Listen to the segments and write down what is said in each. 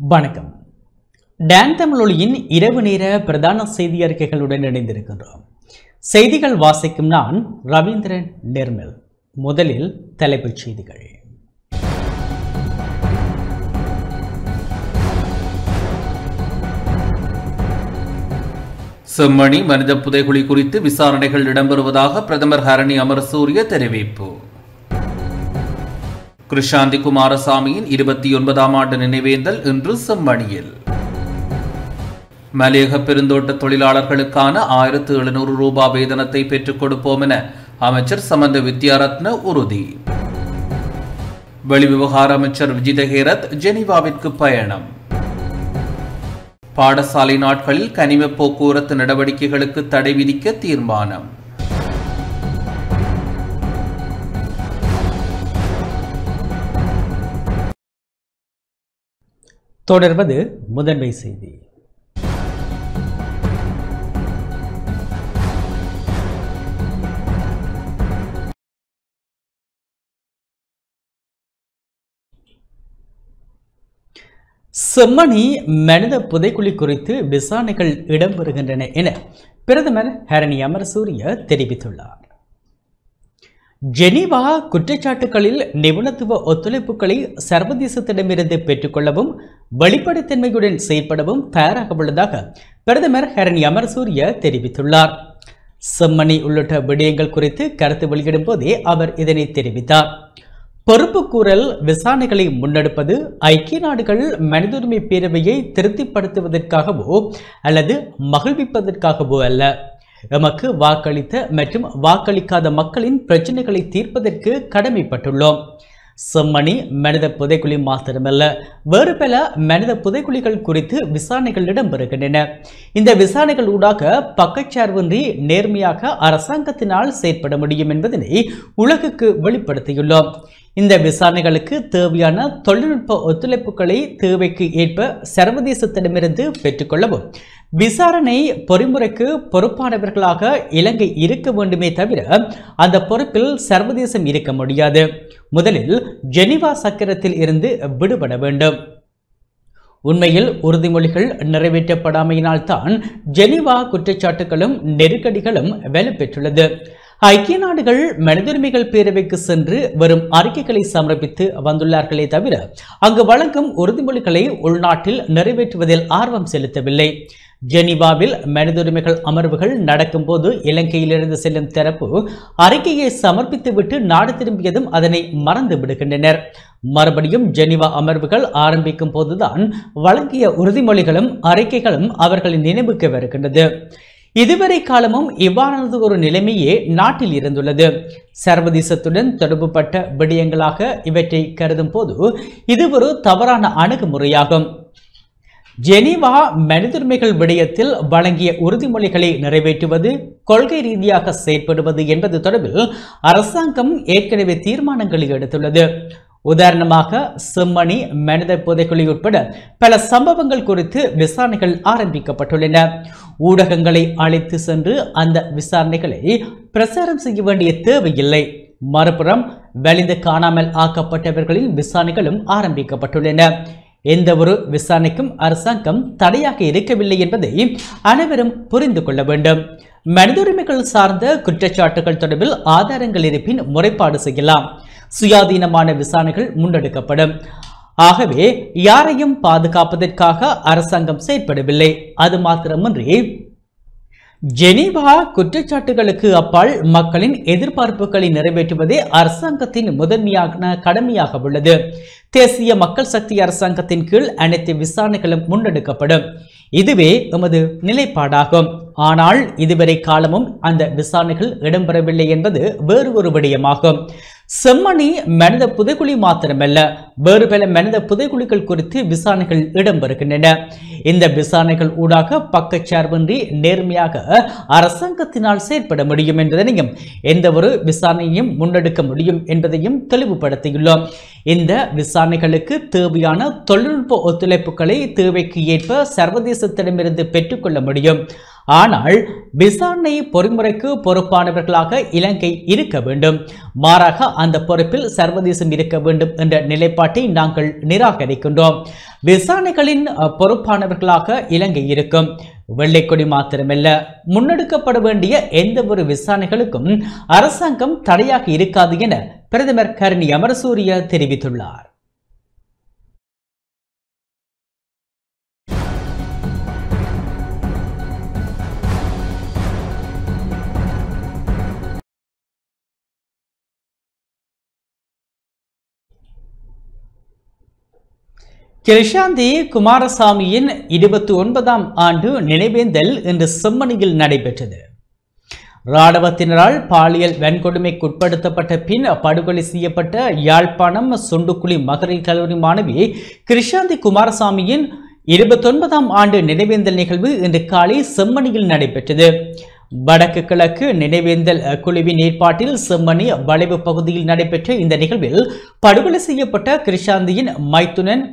வணக்கம். டான் தமிழொலியின் இரவு நேர பிரதான செய்தி அறிக்கைகளுடன் இணைந்திருக்கின்றோம். செய்திகள் வாசிக்கும் நான் ரவீந்திரன் நிர்மல். முதலில் தலைப்புச் செய்திகள். செம்மணி மனித புதைகுழி குறித்து விசாரணைகள் இடம்பெறுவதாக பிரதமர் ஹரணி அமரசூரிய தெரிவிப்பு. கிருஷாந்தி குமாரசாமியின் 29ஆம் ஆண்டு நினைவேந்தல் இன்று செம்மணியில். மலையக பெருந்தோட்ட தொழிலாளர்களுக்கான 1700 ரூபாய் வேதனத்தை பெற்றுக் கொடுப்போம் என அமைச்சர் சமந்த வித்யாரத்ன உறுதி. வெளிவிவகார அமைச்சர் விஜித ஹேரத் ஜெனீவாவிற்கு பயணம். பாடசாலை நாட்களில் கனிம போக்குவரத்து நடவடிக்கைகளுக்கு தடை விதிக்க தீர்மானம். தொடர்வது முதன்மை செய்தி. செம்மணி மனித புதைக்குழி குறித்து விசாரணைகள் இடம்பெறுகின்றன என பிரதமர் ஹரணி அமரசூரிய தெரிவித்துள்ளார். ஜெனீவா குற்றச்சாட்டுகளில் நிபுணத்துவ ஒத்துழைப்புகளை சர்வதேசத்திடமிருந்து பெற்றுக்கொள்ளவும் வெளிப்படைத்தன்மையுடன் செயற்படவும் தயாராக உள்ளதாக பிரதமர் ஹரணி அமரசூரிய தெரிவித்துள்ளார். செம்மணி உள்ளிட்ட விடயங்கள் குறித்து கருத்து வெளியிடும் போதே அவர் இதனை தெரிவித்தார். பொறுப்புக்கூறல் விசாரணைகளை முன்னெடுப்பது ஐக்கிய நாடுகள் மனித உரிமை பேரவையை திருப்திப்படுத்துவதற்காகவோ அல்லது மகிழ்விப்பதற்காகவோ அல்ல. எமக்கு வாக்களித்த மற்றும் வாக்களிக்காத மக்களின் பிரச்சனைகளை தீர்ப்பதற்கு கடமைப்பட்டுள்ளோம். செம்மணி மனித புதைக்குழி மாத்திரமல்ல, வேறு பல மனித புதைக்குழிகள் குறித்து விசாரணைகள் இடம்பெறுகின்றன. இந்த விசாரணைகள் ஊடாக பக்கச்சார்பின்றி நேர்மையாக அரசாங்கத்தினால் செயற்பட முடியும் என்பதனை உலகுக்கு வெளிப்படுத்தியுள்ளோம். இந்த விசாரணைகளுக்கு தேவையான தொழில்நுட்ப ஒத்துழைப்புகளை தேவைக்கு ஏற்ப சர்வதேசத்திடமிருந்து பெற்றுக்கொள்ளவும் விசாரணை பொறிமுறைக்கு பொறுப்பானவர்களாக இலங்கை இருக்க வேண்டுமே தவிர அந்த பொறுப்பில் சர்வதேசம் இருக்க முடியாது. முதலில் ஜெனீவா சக்கரத்தில் இருந்து விடுபட வேண்டும். உண்மையில் உறுதிமொழிகள் நிறைவேற்றப்படாமையினால்தான் ஜெனீவா குற்றச்சாட்டுகளும் நெருக்கடிகளும் வலுப்பெற்றுள்ளது. ஐக்கிய நாடுகள் மனித உரிமைகள் பேரவைக்கு சென்று வரும் அறிக்கைகளை சமர்ப்பித்து வந்துள்ளார்களே தவிர அங்கு வழங்கும் உறுதிமொழிகளை உள்நாட்டில் நிறைவேற்றுவதில் ஆர்வம் செலுத்தவில்லை. ஜெனீவாவில் மனித உரிமைகள் அமர்வுகள் நடக்கும் போது இலங்கையிலிருந்து செல்லும் தரப்பு அறிக்கையை சமர்ப்பித்துவிட்டு நாடு திரும்பியதும் அதனை மறந்து விடுகின்றனர். மறுபடியும் ஜெனீவா அமர்வுகள் ஆரம்பிக்கும் போதுதான் வழங்கிய உறுதிமொழிகளும் அறிக்கைகளும் அவர்களின் நினைவுக்கு வருகின்றது. இதுவரை காலமும் இவ்வாறானது ஒரு நிலைமையே நாட்டில் இருந்துள்ளது. சர்வதேசத்துடன் தொடர்புபட்ட விடயங்களாக இவற்றை கருதும் போது இது ஒரு தவறான அணுகுமுறையாகும். ஜெனீவா மனித உரிமைகள் விடயத்தில் வழங்கிய உறுதிமொழிகளை நிறைவேற்றுவது, கொள்கை ரீதியாக செயற்படுவது என்பது தொடர்பில் அரசாங்கம் ஏற்கனவே தீர்மானங்களை எடுத்துள்ளது. உதாரணமாக செம்மணி மனித புதைக்குழி உட்பட பல சம்பவங்கள் குறித்து விசாரணைகள் ஆரம்பிக்கப்பட்டுள்ளன. ஊடகங்களை அழைத்து சென்று அந்த விசாரணைகளை பிரசாரம் செய்ய வேண்டிய தேவையில்லை. மறுபுறம் வலிந்து காணாமல் ஆக்கப்பட்டவர்களின் விசாரணைகளும் ஆரம்பிக்கப்பட்டுள்ளன. எந்த ஒரு விசாரணைக்கும் அரசாங்கம் தடையாக இருக்கவில்லை என்பதை அனைவரும் புரிந்து கொள்ள வேண்டும். மனித உரிமைகள் சார்ந்த குற்றச்சாட்டுகள் தொடர்பில் ஆதாரங்கள் இருப்பின் முறைப்பாடு செய்யலாம். சுயாதீனமான விசாரணைகள் முன்னெடுக்கப்படும். ஆகவே யாரையும் பாதுகாப்பதற்காக அரசாங்கம் செயற்படவில்லை. அது மாத்திரமின்றி ஜெனீவா குற்றச்சாட்டுகளுக்கு அப்பால் மக்களின் எதிர்பார்ப்புகளை நிறைவேற்றுவதே அரசாங்கத்தின் முதன்மையான கடமையாக உள்ளது. தேசிய மக்கள் சக்தி அரசாங்கத்தின் கீழ் அனைத்து விசாரணைகளும் முன்னெடுக்கப்படும். இதுவே எமது நிலைப்பாடாகும். ஆனால் இதுவரை காலமும் அந்த விசாரணைகள் இடம்பெறவில்லை என்பது வேறு ஒரு விடயமாகும். செம்மணி மனித புதைக்குழி மாத்திரமல்ல, வேறு பல மனித புதைக்குழிகள் குறித்து விசாரணைகள் இடம்பெறுகின்றன. இந்த விசாரணைகள் ஊடாக பக்கச்சார்பின்றி நேர்மையாக அரசாங்கத்தினால் செயற்பட முடியும் என்பதனையும் எந்த ஒரு விசாரணையையும் முன்னெடுக்க முடியும் என்பதையும் தெளிவுபடுத்தியுள்ளோம். இந்த விசாரணைகளுக்கு தேவையான தொழில்நுட்ப ஒத்துழைப்புகளை தேவைக்கு ஏற்ப சர்வதேசத்திடமிருந்து பெற்றுக்கொள்ள முடியும். ஆனால் விசாரணை பொறிமுறைக்கு பொறுப்பானவர்களாக இலங்கை இருக்க வேண்டும், மாறாக அந்த பொறுப்பில் சர்வதேசம் இருக்க வேண்டும் என்ற நிலைப்பாட்டை நாங்கள் நிராகரிக்கின்றோம். விசாரணைகளின் பொறுப்பானவர்களாக இலங்கை இருக்கும். வெள்ளைக்கொடி மாத்திரமல்ல, முன்னெடுக்கப்பட வேண்டிய எந்த ஒரு விசாரணைகளுக்கும் அரசாங்கம் தடையாக இருக்காது என பிரதமர் கரணி அமரசூரிய தெரிவித்துள்ளார். கிருஷாந்தி குமாரசாமியின் 29ஆம் ஆண்டு நினைவேந்தல் இன்று செம்மணியில் நடைபெற்றது. இராணுவத்தினரால் பாலியல் வன்கொடுமைக்குட்படுத்தப்பட்ட பின் படுகொலை செய்யப்பட்ட யாழ்ப்பாணம் சுண்டுக்குழி மகளிர் கல்லூரி மாணவி கிருஷாந்தி குமாரசாமியின் 29ஆம் ஆண்டு நினைவேந்தல் நிகழ்வு இன்று காலை செம்மணியில் நடைபெற்றது. வடக்கு கிழக்கு நினைவேந்தல் குழுவின் ஏற்பாட்டில் செம்மணி வளைவு பகுதியில் நடைபெற்ற இந்த நிகழ்வில் படுகொலை செய்யப்பட்ட கிருஷாந்தியின் மைத்துனன்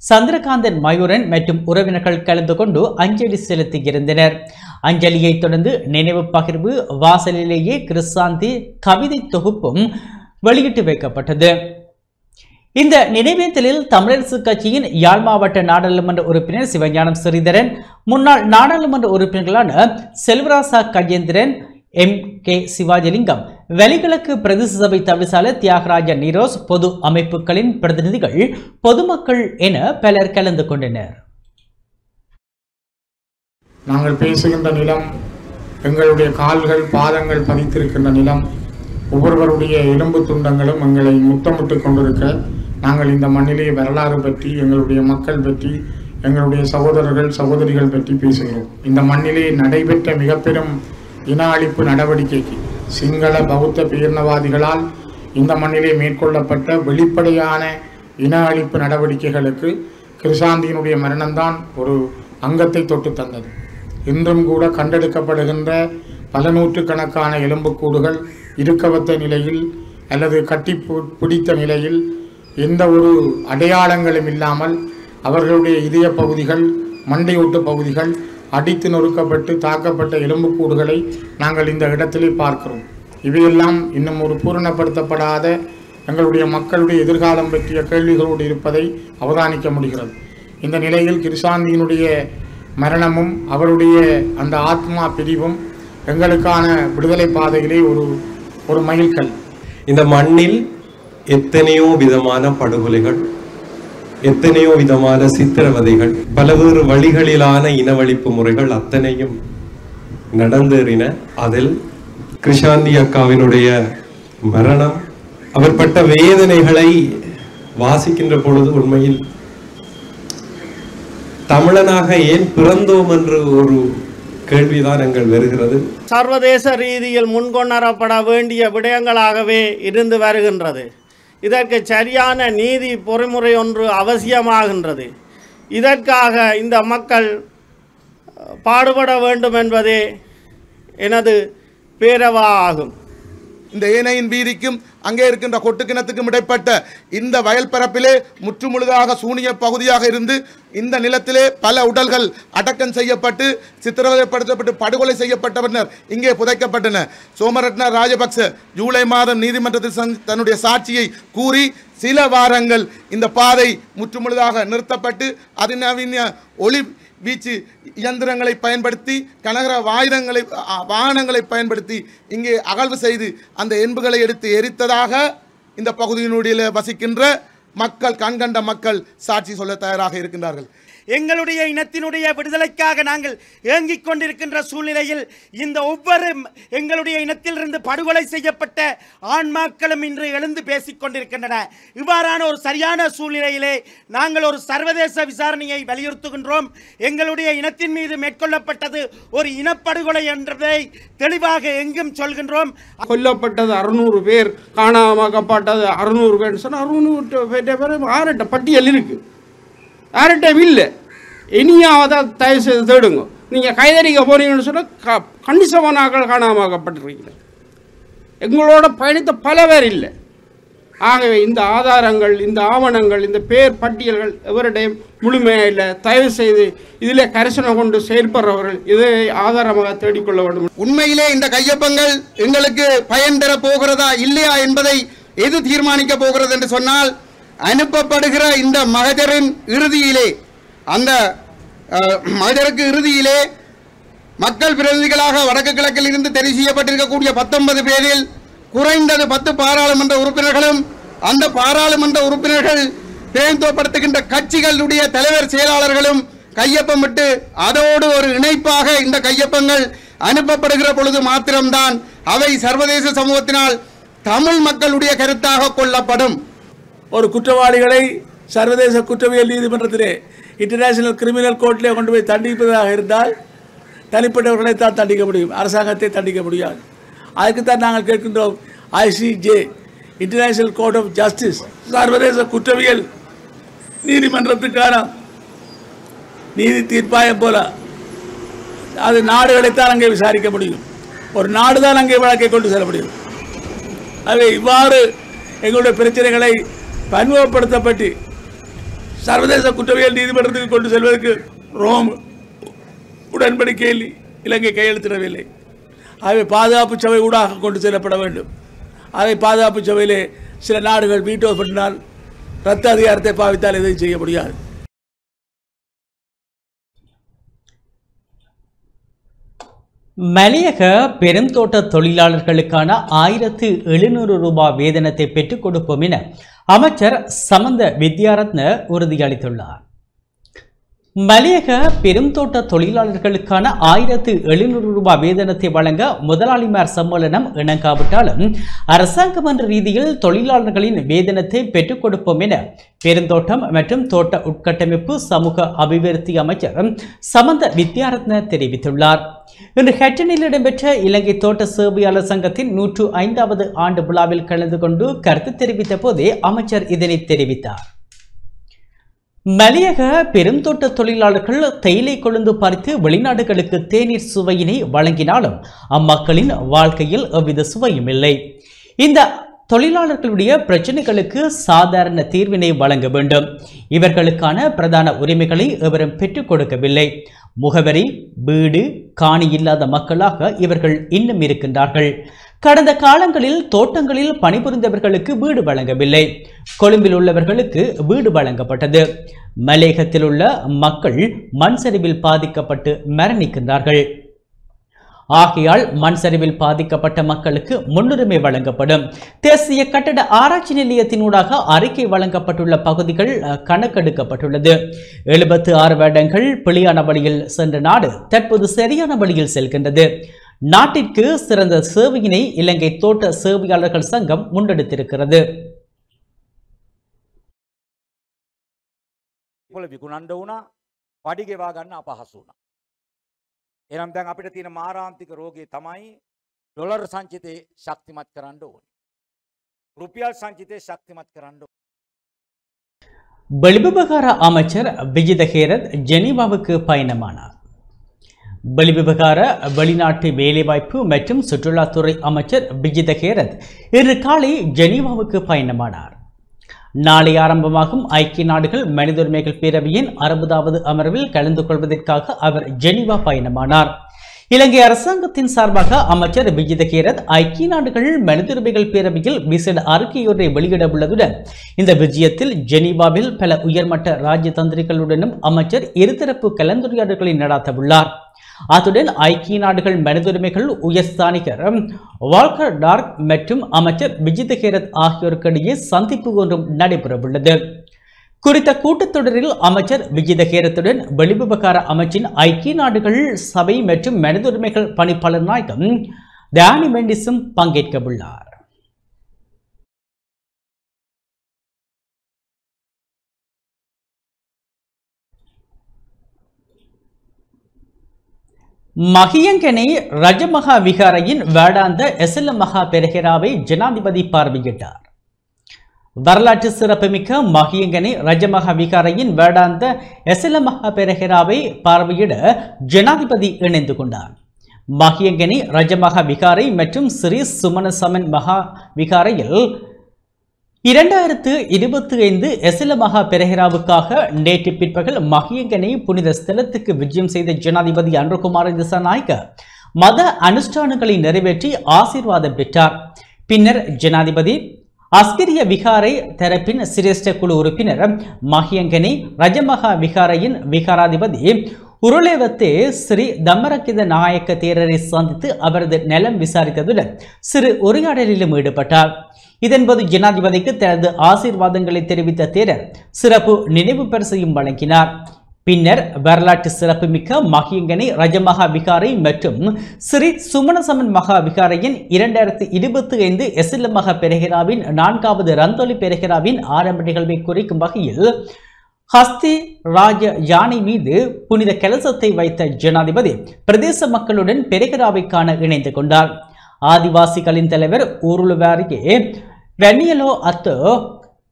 சந்திரகாந்தன் மயூரன் மற்றும் உறவினர்கள் கலந்து கொண்டு அஞ்சலி செலுத்தியிருந்தனர். அஞ்சலியை தொடர்ந்து நினைவு பகிர்வு வாசலிலேயே கிருஷாந்தி கவிதை தொகுப்பும் வெளியிட்டு வைக்கப்பட்டது. இந்த நினைவேந்தலில் தமிழரசு கட்சியின் யாழ் மாவட்ட நாடாளுமன்ற உறுப்பினர் சிவஞானம் ஸ்ரீதரன், முன்னாள் நாடாளுமன்ற உறுப்பினர்களான செல்வராசா கஜேந்திரன், MK சிவாஜிலிங்கம், வெளிக்கிழக்கு பிரதேச சபை தவிசாளர் தியாகராஜ நீரோஸ், பொது அமைப்புகளின் பிரதிநிதிகள், பொதுமக்கள் என பலர் கலந்து கொண்டனர். நாங்கள் பேசுகின்ற நிலம், எங்களுடைய கால்கள் பாதங்கள் பதித்திருக்கின்ற நிலம், ஒவ்வொருவருடைய எலும்பு துண்டங்களும் எங்களை முத்தமிட்டு கொண்டிருக்க நாங்கள் இந்த மண்ணிலே வரலாறு பற்றி, எங்களுடைய மக்கள் பற்றி, எங்களுடைய சகோதரர்கள் சகோதரிகள் பற்றி பேசுகிறோம். இந்த மண்ணிலே நடைபெற்ற மிக பெரும் இன அழிப்பு நடவடிக்கைக்கு சிங்கள பௌத்த பேரினவாதிகளால் இந்த மண்ணிலே மேற்கொள்ளப்பட்ட வெளிப்படையான இன அழிப்பு நடவடிக்கைகளுக்கு கிருஷாந்தியினுடைய மரணம்தான் ஒரு அங்கத்தை தொட்டு தந்தது. இன்றும் கூட கண்டெடுக்கப்படுகின்ற பல நூற்றுக்கணக்கான எலும்புக்கூடுகள் இருக்கவத்த நிலையில் அல்லது கட்டி பிடித்த நிலையில் எந்த ஒரு அடையாளங்களும் இல்லாமல் அவர்களுடைய இதய பகுதிகள், மண்டையோட்டு பகுதிகள் அடித்து நொறுக்கப்பட்டு தாக்கப்பட்ட எலும்புக்கூடுகளை நாங்கள் இந்த இடத்திலே பார்க்கிறோம். இவையெல்லாம் இன்னும் ஒரு பூரணப்படுத்தப்படாத எங்களுடைய மக்களுடைய எதிர்காலம் பற்றிய கேள்விகளோடு இருப்பதை அவதானிக்க முடிகிறது. இந்த நிலையில் கிருஷாந்தியினுடைய மரணமும் அவருடைய அந்த ஆத்மா பிரிவும் எங்களுக்கான விடுதலை பாதையிலே ஒரு மைல்கல். இந்த மண்ணில் எத்தனையோ விதமான படுகொலைகள், எத்தனையோ விதமான சித்திரவதைகள், பல்வேறு வழிகளிலான இனவழிப்பு முறைகள் அத்தனையும் நடந்தேறின. அதில் கிருஷாந்தி அக்காவினுடைய மரணம், அவர் பட்ட வேதனைகளை வாசிக்கின்ற பொழுது உண்மையில் தமிழனாக ஏன் பிறந்தோம் என்று ஒரு கேள்விதான் எங்கள் வருகிறது. சர்வதேச ரீதியில் முன்கொணரப்பட வேண்டிய விடயங்களாகவே இருந்து வருகின்றது. இதற்கு சரியான நீதி பொறிமுறை ஒன்று அவசியமாகின்றது. இதற்காக இந்த மக்கள் பாடுபட வேண்டும் என்பதே எனது பேரவா ஆகும். இந்த ஏனையின் வீதிக்கும் அங்கே இருக்கின்ற கொட்டுக்கிணத்துக்கும் இடைப்பட்ட இந்த வயல் பரப்பிலே முற்றுமுழுதாக சூனிய பகுதியாக இருந்து இந்த நிலத்திலே பல உடல்கள் அடக்கம் செய்யப்பட்டு சித்திரவதைப்படுத்தப்பட்டு படுகொலை செய்யப்பட்டவர்கள் இங்கே புதைக்கப்பட்டனர். சோமரட்ன ராஜபக்ச ஜூலை மாதம் நீதிமன்றத்தில் தன்னுடைய சாட்சியை கூறி சில வாரங்கள் இந்த பாதை முற்றுமுழுதாக நிறுத்தப்பட்டு அதிநவீன ஒளி வீச்சு இயந்திரங்களை பயன்படுத்தி கனகர வாகனங்களை பயன்படுத்தி இங்கே அகழ்வு செய்து அந்த எண்புகளை எடுத்து எரித்ததாக இந்த பகுதியினுடைய வசிக்கின்ற மக்கள், கண்கண்ட மக்கள் சாட்சி சொல்ல தயாராக இருக்கின்றார்கள். எங்களுடைய இனத்தினுடைய விடுதலைக்காக நாங்கள் ஏங்கிக் கொண்டிருக்கின்ற சூழ்நிலையில் இந்த ஒவ்வொரு எங்களுடைய இனத்திலிருந்து படுகொலை செய்யப்பட்ட ஆன்மாக்களும் இன்று எழுந்து பேசிக் கொண்டிருக்கின்றன. இவ்வாறான ஒரு சரியான சூழ்நிலையிலே நாங்கள் ஒரு சர்வதேச விசாரணையை வலியுறுத்துகின்றோம். எங்களுடைய இனத்தின் மீது மேற்கொள்ளப்பட்டது ஒரு இனப்படுகொலை என்றதை தெளிவாக எங்கும் சொல்கின்றோம். கொல்லப்பட்டது 600 பேர், காணாமக்கப்பட்டது 600 பேர் சொன்னால் 600 பேர் ஆரட்ட பட்டியல் இருக்கு, யார்கிட்டையும் இல்லை. இனியாவது தயவு செய்து தேடுங்க. நீங்கள் கைதறிக்க போறீங்கன்னு சொன்னால் கணிசமான ஆக்கள் காணாமக்கப்பட்டிருக்கீங்க. எங்களோட பயணித்த பல பேர் இல்லை. ஆகவே இந்த ஆதாரங்கள், இந்த ஆவணங்கள், இந்த பேர் பட்டியல்கள் எவருடையும் முழுமையாக இல்லை. தயவு செய்து இதில் கரிசனை கொண்டு செயல்படுறவர்கள் இதை ஆதாரமாக தேடிக்கொள்ள வேண்டும். உண்மையிலே இந்த கையொப்பங்கள் எங்களுக்கு பயன் தர போகிறதா இல்லையா என்பதை எது தீர்மானிக்க போகிறது என்று சொன்னால், அனுப்பப்படுகிற இந்த மகஜரின் இறுதியிலே, அந்த மகஜருக்கு இறுதியிலே மக்கள் பிரதிநிதிகளாக வடக்கு கிழக்கில் இருந்து தெரிவு செய்யப்பட்டிருக்கக்கூடிய 19 பேரில் குறைந்தது 10 பாராளுமன்ற உறுப்பினர்களும், அந்த பாராளுமன்ற உறுப்பினர்கள் பிரதிநிதித்துவப்படுத்துகின்ற கட்சிகளுடைய தலைவர் செயலாளர்களும் கையொப்பமிட்டு அதோடு ஒரு இணைப்பாக இந்த கையொப்பங்கள் அனுப்பப்படுகிற பொழுது மாத்திரம்தான் அவை சர்வதேச சமூகத்தினால் தமிழ் மக்களுடைய கருத்தாக கொள்ளப்படும். ஒரு குற்றவாளிகளை சர்வதேச குற்றவியல் நீதிமன்றத்திலே, இன்டர்நேஷனல் கிரிமினல் கோர்ட்டிலே கொண்டு போய் தண்டிப்பதாக இருந்தால் தனிப்பட்டவர்களை தான் தண்டிக்க முடியும், அரசாங்கத்தை தண்டிக்க முடியாது. அதுக்குத்தான் நாங்கள் கேட்கின்றோம், ICJ, international court of justice, சர்வதேச குற்றவியல் நீதிமன்றத்துக்கான நீதி தீர்ப்பாயம் போல அது நாடுகளைத்தான் அங்கே விசாரிக்க முடியும். ஒரு நாடு தான் அங்கே வழக்கை கொண்டு செல்ல முடியும். ஆகவே இவ்வாறு எங்களுடைய பிரச்சனைகளை பன்முகப்படுத்தப்பட்டு சர்வதேச குற்றவியல் நீதிமன்றத்துக்கு கொண்டு செல்வதற்கு ரோம் உடன்படிக்கையில் இலங்கை கையெழுத்திடவில்லை. ஆகவே பாதுகாப்பு சபை ஊடாக கொண்டு செல்லப்பட வேண்டும். அதை பாதுகாப்பு சபையிலே சில நாடுகள் வீட்டோ பண்ணினால் ரத்த அதிகாரத்தை பாவித்தால் எதையும் செய்ய முடியாது. மலையக பெருந்தோட்ட தொழிலாளர்களுக்கான 1700 ரூபாய் வேதனத்தை பெற்றுக் கொடுப்போம் என அமைச்சர் சமந்த வித்யாரத்ன உறுதியளித்துள்ளார். மலையக பெருந்தோட்ட தொழிலாளர்களுக்கான 1700 ரூபாய் வேதனத்தை வழங்க முதலாளிமார் சம்மேளனம் இணங்காவிட்டாலும் அரசாங்கம் என்ற ரீதியில் தொழிலாளர்களின் வேதனத்தை பெற்றுக் கொடுப்போம் என பெருந்தோட்டம் மற்றும் தோட்ட உட்கட்டமைப்பு சமூக அபிவிருத்தி அமைச்சர் சமந்த வித்யாரத்ன தெரிவித்துள்ளார். இன்று ஹெட்டனில் இடம்பெற்ற இலங்கை தோட்ட சேவையாளர் சங்கத்தின் 105வது ஆண்டு விழாவில் கலந்து கொண்டு கருத்து தெரிவித்த போதே அமைச்சர் இதனை தெரிவித்தார். மலையக பெருந்தோட்ட தொழிலாளர்கள் தேயிலை கொழுந்து பறித்து வெளிநாடுகளுக்கு தேநீர் சுவையினை வழங்கினாலும் அம்மக்களின் வாழ்க்கையில் எவ்வித சுவையும் இல்லை. இந்த தொழிலாளர்களுடைய பிரச்சனைகளுக்கு சாதாரண தீர்வினை வழங்க வேண்டும். இவர்களுக்கான பிரதான உரிமைகளை எவரும் பெற்றுக் கொடுக்கவில்லை. முகவரி, வீடு, காணி இல்லாத மக்களாக இவர்கள் இன்னும் இருக்கின்றார்கள். கடந்த காலங்களில் தோட்டங்களில் பணிபுரிந்தவர்களுக்கு வீடு வழங்கவில்லை. கொழும்பில் உள்ளவர்களுக்கு வீடு வழங்கப்பட்டது. மலையகத்தில் உள்ள மக்கள் மண் சரிவில் பாதிக்கப்பட்டு மரணிக்கின்றார்கள். ஆகையால் மண் சரிவில் பாதிக்கப்பட்ட மக்களுக்கு முன்னுரிமை வழங்கப்படும். தேசிய கட்டட ஆராய்ச்சி நிலையத்தினூடாக அறிக்கை வழங்கப்பட்டுள்ள பகுதிகள் கணக்கெடுக்கப்பட்டுள்ளது. 76 வருடங்கள் பிழையான வழியில் சென்ற நாடு தற்போது சரியான வழியில் செல்கின்றது. நாட்டிற்கு சிறந்த சேவையினை இலங்கை தோட்ட சேவையாளர்கள் சங்கம் முன்னெடுத்திருக்கிறது. එනම් දැන් අපිට තියෙන මාරාන්තික රෝගය තමයි ඩොලර් සංචිතේ ශක්තිමත් කරන්න ඕනේ. රුපියල් සංචිතේ ශක්තිමත් කරන්න ඕනේ. வெளிவிவகார அமைச்சர் விஜித ஹேரத் ஜெனீவாவுக்கு பயணமானார். வெளிவிவகார, வெளிநாட்டு வேலைவாய்ப்பு மற்றும் சுற்றுலாத்துறை அமைச்சர் விஜித ஹேரத் இன்று காலை ஜெனீவாவுக்கு பயணமானார். நாளை ஆரம்பமாகும் ஐக்கிய நாடுகள் மனித உரிமைகள் பேரவையின் 60வது அமர்வில் கலந்து கொள்வதற்காக அவர் ஜெனீவா பயணமானார். இலங்கை அரசாங்கத்தின் சார்பாக அமைச்சர் விஜித ஹேரத் ஐக்கிய நாடுகள் மனித உரிமைகள் பேரவையில் விசேட அறிக்கையொன்றை வெளியிட உள்ளதுடன் இந்த விஜயத்தில் ஜெனீவாவில் பல உயர்மட்ட ராஜதந்திரிகளுடனும் அமைச்சர் இருதரப்பு கலந்துரையாடல்களை நடத்த உள்ளார். அத்துடன் ஐக்கிய நாடுகள் மனித உரிமைகள் உயர்ஸ்தானிகர் வால்கர் டார்க் மற்றும் அமைச்சர் விஜித ஹேரத் ஆகியோருக்கிடையே சந்திப்பு ஒன்றும் நடைபெறவுள்ளது. குறித்த கூட்டத்தொடரில் அமைச்சர் விஜித ஹேரத்துடன் வெளிவிவகார அமைச்சின் ஐக்கிய நாடுகள் சபை மற்றும் மனித உரிமைகள் பணிப்பாளர் நாயகம் டேனி மெண்டிஸும் பங்கேற்க உள்ளார். மகியங்கனை ரஜமகா விகாரையின் வேடாந்த எசல மகா பெரஹெராவை ஜனாதிபதி பார்வையிட்டார். வரலாற்று சிறப்புமிக்க மகியங்கனை ரஜமகா விகாரையின் வேடாந்த எசல மகா பெரஹெராவை பார்வையிட ஜனாதிபதி இணைந்து கொண்டார். மகியங்கனை ரஜமகா விகாரை மற்றும் ஸ்ரீ சுமன சமன் மகா விகாரையில் 2025 எசில மகா பெரஹராவுக்காக நேற்று பிற்பகல் மகியங்கனை புனித ஸ்தலத்துக்கு விஜயம் செய்த ஜனாதிபதி அனுரகுமார திசாநாயக்க மத அனுஷ்டானங்களை நிறைவேற்றி ஆசீர்வாதம் பெற்றார். பின்னர் ஜனாதிபதி அஸ்கிரிய விகாரை தரப்பின் சிரேஷ்ட குழு உறுப்பினர் மகியங்கனை ரஜமகா விகாரையின் விகாராதிபதி உருளேவத்தே ஸ்ரீ தம்மரக்கித நாயக்க தேரரை சந்தித்து அவரது நலம் விசாரித்ததுடன் சிறு உரையாடலிலும் ஈடுபட்டார். இதன்போது ஜனாதிபதிக்கு தனது ஆசீர்வாதங்களை தெரிவித்த தேரர் சிறப்பு நினைவு பரிசையும் வழங்கினார். பின்னர் வரலாற்று சிறப்புமிக்க மகியங்கனை ரஜமகா விகாரை மற்றும் ஸ்ரீ சுமணசமன் மகா விகாரையின் 2025 எசில மகா பெரஹராவின் 4வது ரந்தோலி பெரஹராவின் ஆரம்ப நிகழ்வை குறிக்கும் வகையில் ஹஸ்தி ராஜ யானை மீது புனித கலசத்தை வைத்த ஜனாதிபதி பிரதேச மக்களுடன் பெரஹராவை காண இணைந்து கொண்டார். ஆதிவாசிகளின் தலைவர் ஊருளுவாரியே வெனியலோ அத்து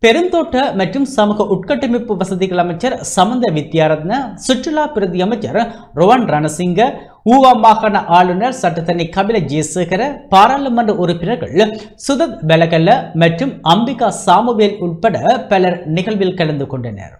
பெருந்தோட்ட மற்றும் சமூக உட்கட்டமைப்பு வசதிகள் அமைச்சர் சமந்த வித்யாரத்ன, சுற்றுலா பிரதி அமைச்சர் ரோவன் ரணசிங்க, ஊவா மாகாண ஆளுநர் சட்டத்தனி கபில ஜெயசேகர, பாராளுமன்ற உறுப்பினர்கள் சுதத் பெலகல்ல மற்றும் அம்பிகா சாமுவேல் உட்பட பலர் நிகழ்வில் கலந்து கொண்டனர்.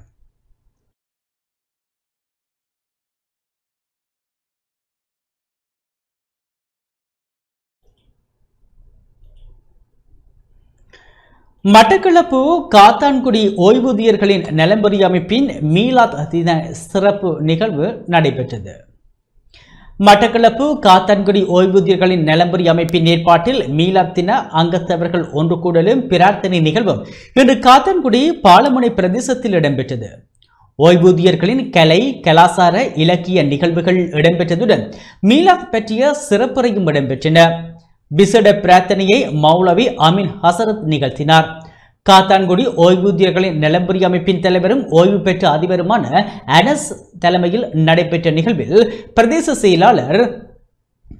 மட்டக்களப்பு காத்தான்குடி ஓய்வூதியர்களின் நலம்புரி அமைப்பின் மீலாத் தின சிறப்பு நிகழ்வு நடைபெற்றது. மட்டக்களப்பு காத்தான்குடி ஓய்வூதியர்களின் நலம்புரி அமைப்பின் ஏற்பாட்டில் மீலாத் தின அங்கத்தவர்கள் ஒன்று கூடலும் பிரார்த்தனை நிகழ்வும் இன்று காத்தான்குடி பாலமுனை பிரதேசத்தில் இடம்பெற்றது. ஓய்வூதியர்களின் கலை கலாசார இலக்கிய நிகழ்வுகள் இடம்பெற்றதுடன் மீலாத் பற்றிய சிறப்புரையும் இடம்பெற்றன. விசேட பிரார்த்தனையை மௌலவி அமீன் ஹசரத் நிகழ்த்தினார். காத்தான்குடி ஓய்வூதியர்களின் நலம்புரி அமைப்பின் தலைவரும் ஓய்வு பெற்ற அதிபருமான அனஸ் தலைமையில் நடைபெற்ற நிகழ்வில் பிரதேச செயலாளர்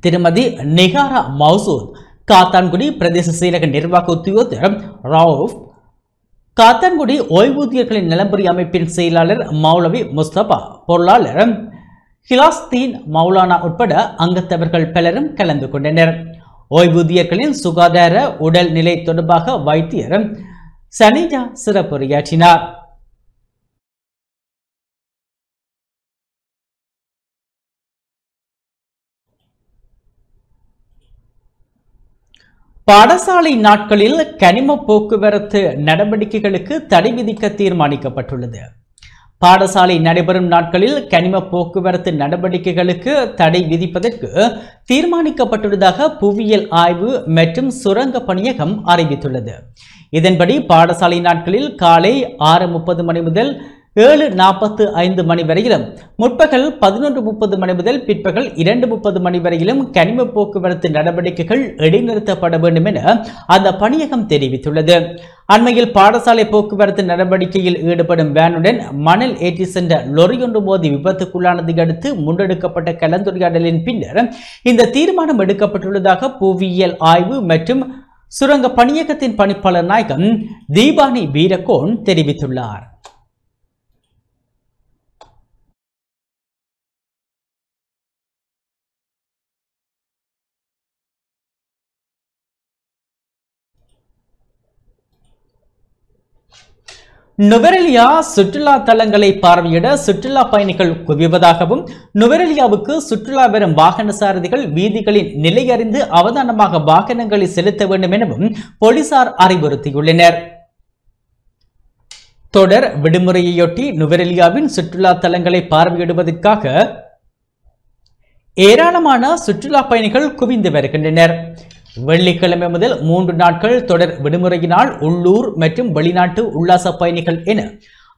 திருமதி நிகாரா மௌசூத், காத்தான்குடி பிரதேச செயலக நிர்வாக உத்தியோகத்தர் ரவுப், காத்தான்குடி ஓய்வூதியர்களின் நலம்புரி அமைப்பின் செயலாளர் மௌலவி முஸ்தபா, பொருளாளர் ஹிலாஸ்தீன் மௌலானா உட்பட அங்கத்தவர்கள் பலரும் கலந்து கொண்டனர். ஓய்வூதியர்களின் சுகாதார உடல் நிலை தொடர்பாக வைத்தியர் சனிஜா சிறப்புரையாற்றினார். பாடசாலை நாட்களில் கனிம போக்குவரத்து நடவடிக்கைகளுக்கு தடை விதிக்க தீர்மானிக்கப்பட்டுள்ளது. பாடசாலை நடைபெறும் நாட்களில் கனிம போக்குவரத்து நடவடிக்கைகளுக்கு தடை விதிப்பதற்கு தீர்மானிக்கப்பட்டுள்ளதாக புவியியல் ஆய்வு மற்றும் சுரங்க பணியகம் அறிவித்துள்ளது. இதன்படி பாடசாலை நாட்களில் காலை 6:30 மணி முதல் 7:45 மணி வரையிலும், முற்பகல் 11:30 மணி முதல் பிற்பகல் 2:30 மணி வரையிலும் கனிம போக்குவரத்து நடவடிக்கைகள் இடைநிறுத்தப்பட வேண்டும் என அந்த பணியகம் தெரிவித்துள்ளது. அண்மையில் பாடசாலை போக்குவரத்து நடவடிக்கையில் ஈடுபடும் வேனுடன் மணல் ஏற்றி சென்ற லொரி ஒன்று மோதி விபத்துக்குள்ளானதை அடுத்து முன்னெடுக்கப்பட்ட கலந்துரையாடலின் பின்னர் இந்த தீர்மானம் எடுக்கப்பட்டுள்ளதாக புவியியல் ஆய்வு மற்றும் சுரங்க பணியகத்தின் பணிப்பாளர் நாயகம் தீபானி வீரகோன் தெரிவித்துள்ளார். நுவரெலியா சுற்றுலா தலங்களை பார்வையிட சுற்றுலா பயணிகள் குவிவதாகவும், நுவரெலியாவுக்கு சுற்றுலா வரும் வாகன சாரதிகள் வீதிகளின் நிலையறிந்து அவதானமாக வாகனங்களை செலுத்த வேண்டும் எனவும் போலீசார் அறிவுறுத்தியுள்ளனர். தொடர் விடுமுறையொட்டி நுவரெலியாவின் சுற்றுலா தலங்களை பார்வையிடுவதற்காக ஏராளமான சுற்றுலா பயணிகள் குவிந்து வருகின்றனர். வெள்ளிக்கிழமை முதல் 3 நாட்கள் தொடர் விடுமுறையினால் உள்ளூர் மற்றும் வெளிநாட்டு உல்லாச பயணிகள் என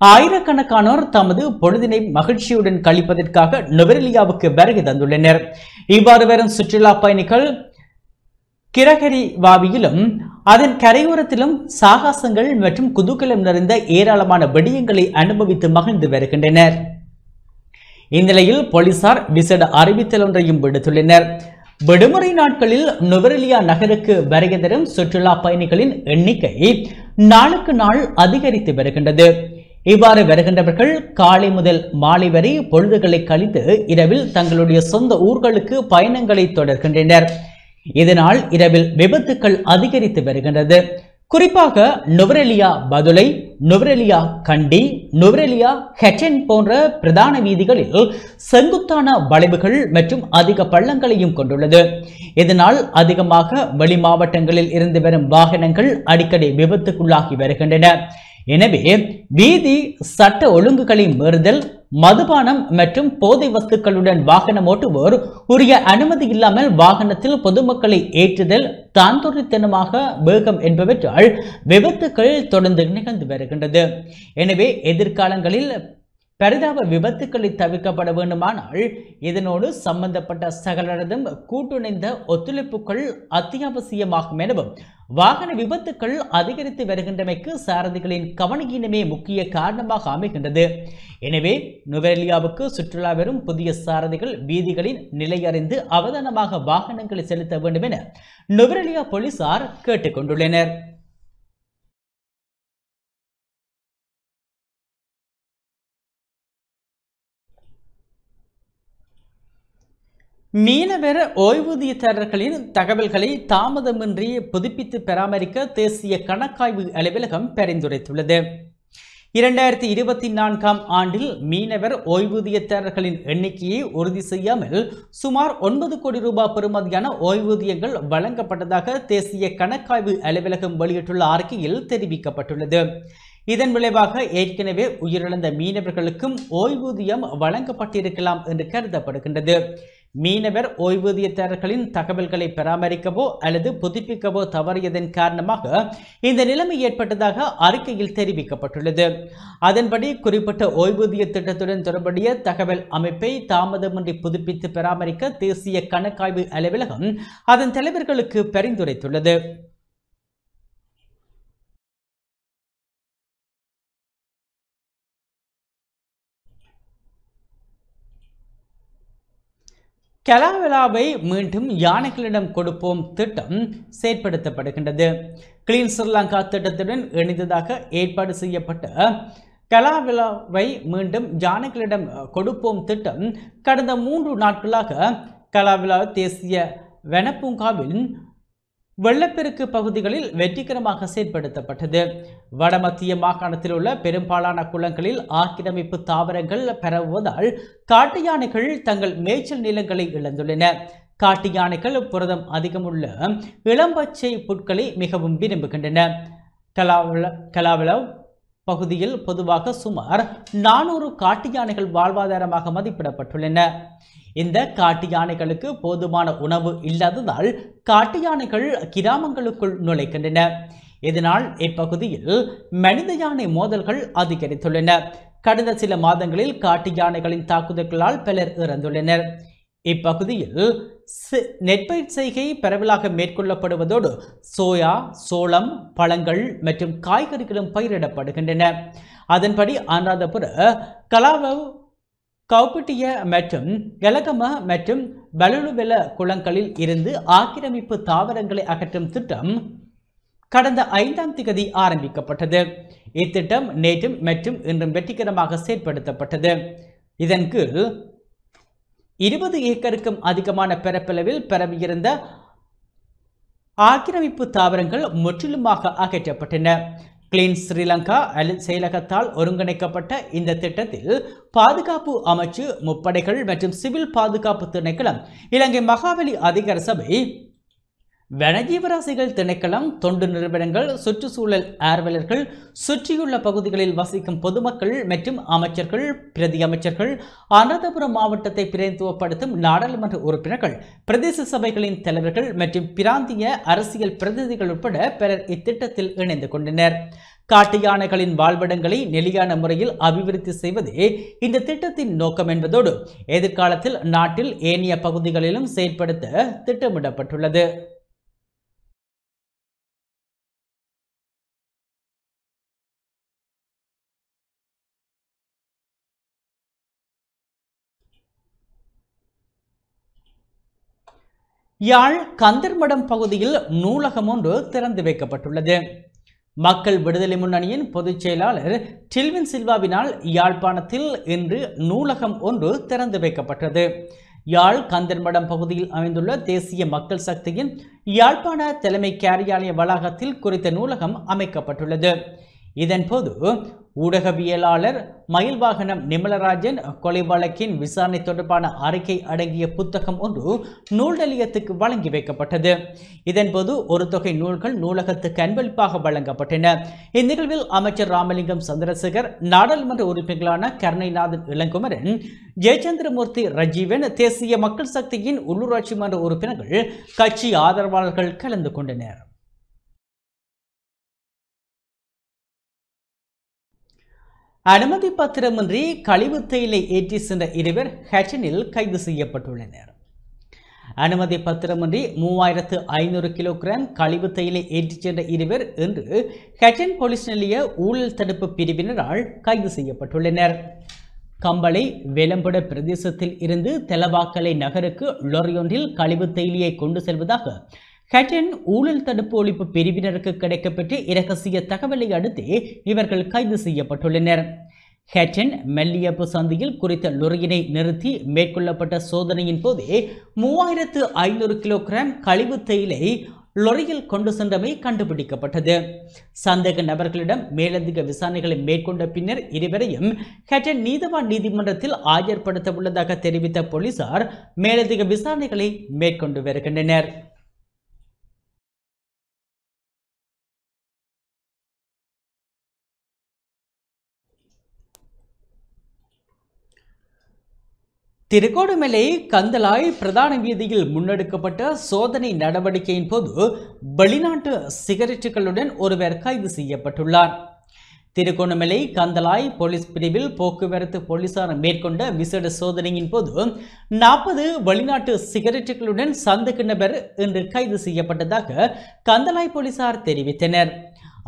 ஆயிரக்கணக்கானோர் தமது பொழுதினை மகிழ்ச்சியுடன் கழிப்பதற்காக நுவரெலியாவுக்கு வருகை தந்துள்ளனர். இவ்வாறு வரும் சுற்றுலா பயணிகள் கிரகரி வாவியிலும் அதன் கரையோரத்திலும் சாகசங்கள் மற்றும் குதூகலம் நிறைந்த ஏராளமான விடயங்களை அனுபவித்து மகிழ்ந்து வருகின்றனர். இந்நிலையில் போலீசார் விசேட அறிவித்தல் ஒன்றையும் விடுத்துள்ளனர். விடுமுறை நாட்களில் நுவரெலியா நகருக்கு வருகை தரும் சுற்றுலா பயணிகளின் எண்ணிக்கை நாளுக்கு நாள் அதிகரித்து வருகின்றது. இவ்வாறு வருகின்றவர்கள் காலை முதல் மாலை வரை பொழுதுகளை கழித்து இரவில் தங்களுடைய சொந்த ஊர்களுக்கு பயணங்களை தொடர்கின்றனர். இதனால் இரவில் விபத்துக்கள் அதிகரித்து வருகின்றது. குறிப்பாக நுவரெலியா பதுளை, நுவரெலியா கண்டி, நுவரெலியா ஹெட்டன் போன்ற பிரதான வீதிகளில் செங்குத்தான வளைவுகள் மற்றும் அதிக பள்ளங்களையும் கொண்டுள்ளது. இதனால் அதிகமாக வெளி மாவட்டங்களில் இருந்து வரும் வாகனங்கள் அடிக்கடி விபத்துக்குள்ளாகி வருகின்றன. எனவே வீதி சட்ட ஒழுங்குகளை மீறுதல், மதுபானம் மற்றும் போதை வஸ்துக்களுடன் வாகனம் ஓட்டுவோர் உரிய அனுமதி இல்லாமல் வாகனத்தில் பொதுமக்களை ஏற்றுதல், தாந்தோறித்தனமாக வேகம் என்பவற்றால் விபத்துக்கள் தொடர்ந்து நிகழ்ந்து வருகின்றது. எனவே எதிர்காலங்களில் பரிதாப விபத்துக்களை தவிர்க்கப்பட வேண்டுமானால் இதனோடு சம்பந்தப்பட்ட சகலரதும் கூட்டுணைந்த ஒத்துழைப்புகள் அத்தியாவசியமாகும் எனவும், வாகன விபத்துக்கள் அதிகரித்து வருகின்றமைக்கு சாரதிகளின் கவனஈனமே முக்கிய காரணமாக அமைகின்றது. எனவே நுவரெலியாவுக்கு சுற்றுலா வரும் புதிய சாரதிகள் வீதிகளின் நிலையறிந்து அவதானமாக வாகனங்களை செலுத்த வேண்டும் என நுவரெலியா போலீசார் கேட்டுக்கொண்டுள்ளனர். மீனவர் ஓய்வூதியதாரர்களின் தகவல்களை தாமதமின்றி புதுப்பித்து பராமரிக்க தேசிய கணக்காய்வு அலுவலகம் பரிந்துரைத்துள்ளது. 2024ஆம் ஆண்டில் மீனவர் ஓய்வூதியதாரர்களின் எண்ணிக்கையை உறுதி செய்யாமல் சுமார் 9 கோடி ரூபாய் பெறுமதியான ஓய்வூதியங்கள் வழங்கப்பட்டதாக தேசிய கணக்காய்வு அலுவலகம் வெளியிட்டுள்ள அறிக்கையில் தெரிவிக்கப்பட்டுள்ளது. இதன் விளைவாக ஏற்கனவே உயிரிழந்த மீனவர்களுக்கும் ஓய்வூதியம் வழங்கப்பட்டிருக்கலாம் என்று கருதப்படுகின்றது. மீனவர் ஓய்வூதியதாரர்களின் தகவல்களை பராமரிக்கவோ அல்லது புதுப்பிக்கவோ தவறியதன் காரணமாக இந்த நிலைமை ஏற்பட்டதாக அறிக்கையில் தெரிவிக்கப்பட்டுள்ளது. அதன்படி குறிப்பிட்ட ஓய்வூதிய திட்டத்துடன் தொடர்புடைய தகவல் அமைப்பை தாமதமின்றி புதுப்பித்து பராமரிக்க தேசிய கணக்காய்வு அலுவலகம் அதன் தலைவர்களுக்கு பரிந்துரைத்துள்ளது. கலாவிழாவை மீண்டும் யானைகளிடம் கொடுப்போம் திட்டம் செயற்படுத்தப்படுகின்றது. கிளீன் ஸ்ரீலங்கா திட்டத்துடன் இணைந்ததாக ஏற்பாடு செய்யப்பட்ட கலாவிழாவை மீண்டும் யானைகளிடம் கொடுப்போம் திட்டம் கடந்த 3 நாட்களாக கலாவிழா தேசிய வனப்பூங்காவின் வெள்ளப்பெருக்கு பகுதிகளில் வெற்றிகரமாக செயற்படுத்தப்பட்டது. வடமத்திய மாகாணத்தில் உள்ள பெரும்பாலான குளங்களில் ஆக்கிரமிப்பு தாவரங்கள் பரவுவதால் காட்டு யானைகள் தங்கள் மேய்ச்சல் நிலங்களை இழந்துள்ளன. காட்டு யானைகள் புரதம் அதிகமுள்ள இளம்பச்சை புட்களை மிகவும் விரும்புகின்றன. கலாவிளா பகுதியில் பொதுவாக சுமார் 400 காட்டு யானைகள் வாழ்வாதாரமாக மதிப்பிடப்பட்டுள்ளன. இந்த காட்டு யானைகளுக்கு போதுமான உணவு இல்லாததால் காட்டு யானைகள் கிராமங்களுக்குள் நுழைக்கின்றன. இதனால் இப்பகுதியில் மனித யானை மோதல்கள் அதிகரித்துள்ளன. கடந்த சில மாதங்களில் காட்டு யானைகளின் தாக்குதல்களால் பலர் இறந்துள்ளனர். இப்பகுதியில் நெற்பயிர் செய்கை பரவலாக மேற்கொள்ளப்படுவதோடு சோயா, சோளம், பழங்கள் மற்றும் காய்கறிகளும் பயிரிடப்படுகின்றன. அதன்படி அனுராதபுர, கலாவவ், கௌபிட்டிய மற்றும் கலகம மற்றும் பலுலுவெல குளங்களில் இருந்து ஆக்கிரமிப்பு தாவரங்களை அகற்றும் திட்டம் கடந்த 5ஆம் தேதி ஆரம்பிக்கப்பட்டது. இத்திட்டம் நேற்றும் மற்றும் இன்றும் வெற்றிகரமாக செயற்படுத்தப்பட்டது. இதன் கீழ் 20 ஏக்கருக்கும் அதிகமான பரப்பளவில் பரவியிருந்த ஆக்கிரமிப்பு தாவரங்கள் முற்றிலுமாக அகற்றப்பட்டன. கிளீன் ஸ்ரீலங்கா செயலகத்தால் ஒருங்கிணைக்கப்பட்ட இந்த திட்டத்தில் பாதுகாப்பு அமைச்சு, முப்படைகள் மற்றும் சிவில் பாதுகாப்பு திணைக்களம், இலங்கை மகாவலி அதிகார சபை, வனஜீவராசிகள் திணைக்களம், தொண்டு நிறுவனங்கள், சுற்றுச்சூழல் ஆர்வலர்கள், சுற்றியுள்ள பகுதிகளில் வசிக்கும் பொதுமக்கள் மற்றும் அமைச்சர்கள், பிரதி அமைச்சர்கள், அனுராதபுரம் மாவட்டத்தை பிரதிநிதித்துவப்படுத்தும் நாடாளுமன்ற உறுப்பினர்கள், பிரதேச சபைகளின் தலைவர்கள் மற்றும் பிராந்திய அரசியல் பிரதிநிதிகள் உட்பட பலர் இத்திட்டத்தில் இணைந்து கொண்டனர். காட்டு யானைகளின் வாழ்விடங்களை நிலையான முறையில் அபிவிருத்தி செய்வதே இந்த திட்டத்தின் நோக்கம் என்பதோடு எதிர்காலத்தில் நாட்டில் ஏனைய பகுதிகளிலும் செயற்படுத்த திட்டமிடப்பட்டுள்ளது. யாழ் கந்தர்மடம் பகுதியில் நூலகம் ஒன்று திறந்து வைக்கப்பட்டுள்ளது. மக்கள் விடுதலை முன்னணியின் பொதுச் செயலாளர் டில்வின் சில்வாவினால் யாழ்ப்பாணத்தில் இன்று நூலகம் ஒன்று திறந்து வைக்கப்பட்டது. யாழ் கந்தன்மடம் பகுதியில் அமைந்துள்ள தேசிய மக்கள் சக்தியின் யாழ்ப்பாண தலைமை காரியாலய வளாகத்தில் குறித்த நூலகம் அமைக்கப்பட்டுள்ளது. இதன்போது ஊடகவியலாளர் மயில்வாகனம் நிமலராஜன் கொலை வழக்கின் விசாரணை தொடர்பான அறிக்கை அடங்கிய புத்தகம் ஒன்று நூல் நிலையத்துக்கு வழங்கி வைக்கப்பட்டது. இதன்போது ஒரு தொகை நூல்கள் நூலகத்துக்கு அன்பளிப்பாக வழங்கப்பட்டன. இந்நிகழ்வில் அமைச்சர் ராமலிங்கம் சந்திரசேகர், நாடாளுமன்ற உறுப்பினர்களான கருணைநாதன் இளங்குமரன், ஜெயச்சந்திரமூர்த்தி, ரஜீவன், தேசிய மக்கள் சக்தியின் உள்ளூராட்சி மன்ற உறுப்பினர்கள், கட்சி ஆதரவாளர்கள் கலந்து கொண்டனர். அனுமதி பத்திரமின்றி கழிவு தேயிலை ஏற்றி சென்ற இருவர் ஹட்டனில் கைது செய்யப்பட்டுள்ளனர். அனுமதி பத்திரமின்றி 3500 கிலோகிராம் கழிவு தேயிலை ஏற்றிச் சென்ற இருவர் இன்று ஹட்டன் போலீஸ் நிலைய ஊழல் தடுப்பு பிரிவினரால் கைது செய்யப்பட்டுள்ளனர். கம்பளை வேலம்பட பிரதேசத்தில் இருந்து தெலவாக்கலை நகருக்கு லொரியொன்றில் கழிவு தேயிலையை கொண்டு செல்வதாக ஹட்டன் ஊழல் தடுப்பு ஒழிப்பு பிரிவினருக்கு கிடைக்கப்பெற்ற இரகசிய தகவலை அடுத்து இவர்கள் கைது செய்யப்பட்டுள்ளனர். ஹட்டன் மெல்லியப்பு சந்தியில் குறித்த லொரியினை நிறுத்தி மேற்கொள்ளப்பட்ட சோதனையின் போதே 3500 கிலோகிராம் கழிவு தேயிலை லொரியில் கொண்டு சென்றமை கண்டுபிடிக்கப்பட்டது. சந்தேக நபர்களிடம் மேலதிக விசாரணைகளை மேற்கொண்ட பின்னர் இருவரையும் ஹட்டன் நீதவான் நீதிமன்றத்தில் ஆஜர்படுத்த உள்ளதாக தெரிவித்த போலீசார் மேலதிக விசாரணைகளை மேற்கொண்டு வருகின்றனர். திருகோணமலை கந்தளாய் பிரதான வீதியில் முன்னெடுக்கப்பட்ட சோதனை நடவடிக்கையின் போது வெளிநாட்டு சிகரெட்டுகளுடன் ஒருவர் கைது செய்யப்பட்டுள்ளார். திருகோணமலை கந்தளாய் போலீஸ் பிரிவில் போக்குவரத்து போலீசார் மேற்கொண்ட விசேட சோதனையின் போது 40 வெளிநாட்டு சிகரெட்டுகளுடன் சந்தேக நபர் இன்று கைது செய்யப்பட்டதாக கந்தளாய் போலீசார் தெரிவித்தனர்.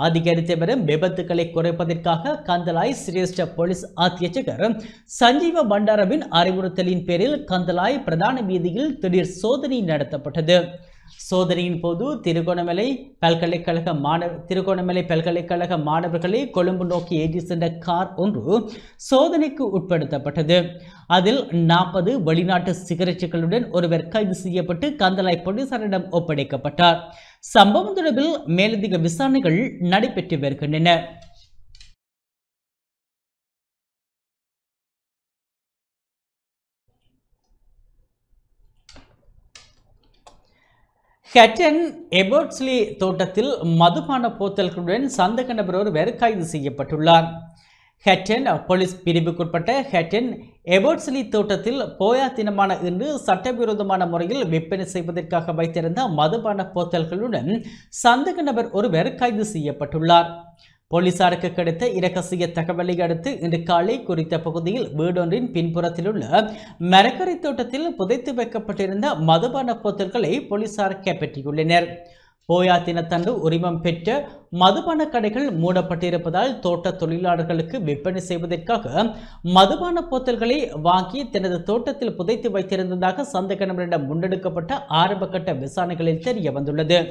அதிகரித்து வரும் விபத்துக்களை குறைப்பதற்காக கந்தளாய் சிரேஷ்ட போலீஸ் அத்தியட்சகர் சஞ்சீவ பண்டாரவின் அறிவுறுத்தலின் பேரில் கந்தளாய் பிரதான வீதியில் திடீர் சோதனை நடத்தப்பட்டது. சோதனையின் போது திருகோணமலை பல்கலைக்கழக மாணவர்களை கொழும்பு நோக்கி ஏற்றி சென்ற கார் ஒன்று சோதனைக்கு உட்படுத்தப்பட்டது. அதில் 40 வெளிநாட்டு சிகரெட்டுகளுடன் ஒருவர் கைது செய்யப்பட்டு கந்தளாய் போலீசாரிடம் ஒப்படைக்கப்பட்டார். சம்பவம் தொடர்பில் மேலதிக விசாரணைகள் நடைபெற்று வருகின்றன. ஹட்டன் எபோட்ஸ்லி தோட்டத்தில் மதுபான போத்தல்களுடன் சந்தேக நபர் ஒருவர் கைது செய்யப்பட்டுள்ளார். ஹட்டன் போலீஸ் பிரிவுக்குட்பட்ட ஹட்டன் எபோட்ஸ்லி தோட்டத்தில் போயா தினமான இன்று சட்டவிரோதமான முறையில் விற்பனை செய்வதற்காக வைத்திருந்த மதுபான போத்தல்களுடன் சந்தேக நபர் ஒருவர் கைது செய்யப்பட்டுள்ளார். போலீசாருக்கு கிடைத்த இரகசிய தகவலை அடுத்து இன்று காலை குறித்த பகுதியில் வீடொன்றின் பின்புறத்தில் உள்ள மரக்கரை தோட்டத்தில் புதைத்து வைக்கப்பட்டிருந்த மதுபான போத்தல்களை போலீசார் கைப்பற்றியுள்ளனர். போயா தினத்தன்று உரிமம் பெற்ற மதுபான கடைகள் மூடப்பட்டிருப்பதால் தோட்ட தொழிலாளர்களுக்கு விற்பனை செய்வதற்காக மதுபான போத்தல்களை வாங்கி தனது தோட்டத்தில் புதைத்து வைத்திருந்ததாக சந்தேக நபரிடம் முன்னெடுக்கப்பட்ட ஆரம்பகட்ட விசாரணைகளில் தெரிய வந்துள்ளது.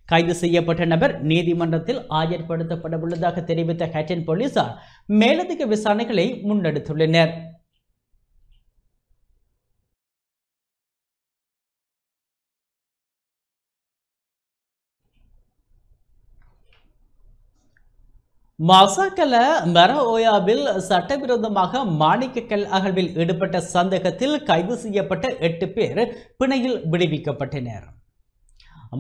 கைது செய்யப்பட்ட நபர் நீதிமன்றத்தில் ஆஜர்படுத்தப்பட உள்ளதாக தெரிவித்த ஹட்டன் போலீசார் மேலதிக விசாரணைகளை முன்னெடுத்துள்ளனர். மாசாக்கல மர ஓயாவில் சட்டவிரோதமாக மாணிக்கக்கல் அகழ்வில் ஈடுபட்ட சந்தேகத்தில் கைது செய்யப்பட்ட 8 பேர் பிணையில் விடுவிக்கப்பட்டனர்.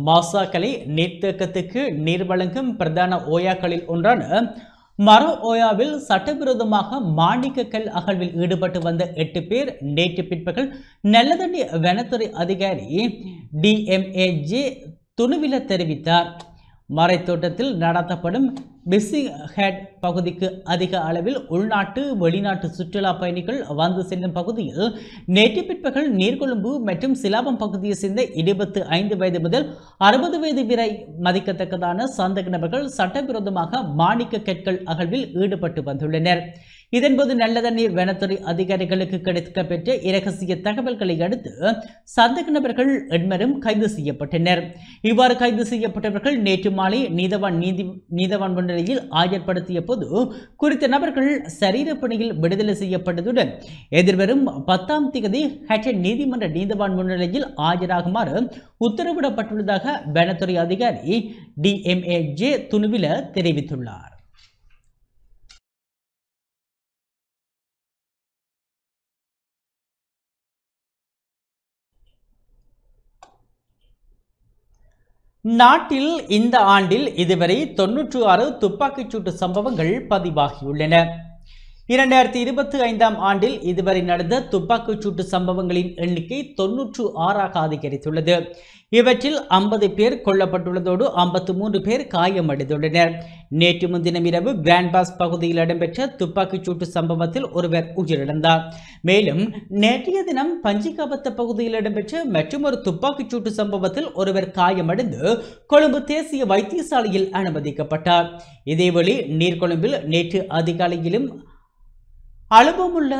மாசாக்கலை நீர்த்தேக்கத்துக்கு நீர் வழங்கும் பிரதான ஓயாக்களில் ஒன்றான மர ஓயாவில் சட்டவிரோதமாக மாணிக்கக்கல் அகழ்வில் ஈடுபட்டு வந்த 8 பேர் நேற்று பிற்பகல் நல்லதண்ணி வனத்துறை அதிகாரி DMAJ துணுவில தெரிவித்தார். மறைத்தோட்டத்தில் நடத்தப்படும் பிஸி ஹெட் பகுதிக்கு அதிக அளவில் உள்நாட்டு வெளிநாட்டு சுற்றுலா பயணிகள் வந்து செல்லும் பகுதியில் நேற்று பிற்பகல் நீர்கொழும்பு மற்றும் சிலாபம் பகுதியை சேர்ந்த 25 வயது முதல் 60 வயது வரை மதிக்கத்தக்கதான சந்தேக நபர்கள் சட்டவிரோதமாக மாணிக்க கற்கள் அகழ்வில் ஈடுபட்டு வந்துள்ளனர். இதன்போது நல்லதண்ணீர் வனத்துறை அதிகாரிகளுக்கு கிடைக்கப்பெற்ற இரகசிய தகவல்களை அடுத்து சந்தேக நபர்கள் 8 கைது செய்யப்பட்டனர். இவ்வாறு கைது செய்யப்பட்டவர்கள் நேற்று மாலை நீதவான் முன்னிலையில் ஆஜர்படுத்திய போது குறித்த நபர்கள் சரீரப்பணியில் விடுதலை செய்யப்பட்டதுடன் எதிர்வரும் 10ஆம் தேதி ஹட்டன் நீதிமன்ற நீதவான் முன்னிலையில் ஆஜராகுமாறு உத்தரவிடப்பட்டுள்ளதாக வனத்துறை அதிகாரி DMAJ துணுவில தெரிவித்துள்ளார். நாட்டில் இந்த ஆண்டில் இதுவரை 96 துப்பாக்கிச்சூட்டு சம்பவங்கள் பதிவாகியுள்ளன. 2025ஆம் ஆண்டில் இதுவரை நடந்த துப்பாக்கிச்சூட்டு சம்பவங்களின் எண்ணிக்கை 96ஆக அதிகரித்துள்ளது. இவற்றில் 50 பேர் கொல்லப்பட்டுள்ளதோடு 53 பேர் காயமடைந்துள்ளனர். நேற்று முன்தினம் இரவு கிராண்ட் பாஸ் பகுதியில் இடம்பெற்ற துப்பாக்கிச்சூட்டு சம்பவத்தில் ஒருவர் உயிரிழந்தார். மேலும் நேற்றைய தினம் பஞ்சிகாபத்த பகுதியில் இடம்பெற்ற மற்றொரு துப்பாக்கிச்சூட்டு சம்பவத்தில் ஒருவர் காயமடைந்து கொழும்பு தேசிய வைத்தியசாலையில் அனுமதிக்கப்பட்டார். இதேவேளை நீர்கொழும்பில் நேற்று அதிகாலையிலும் அலுவமுள்ள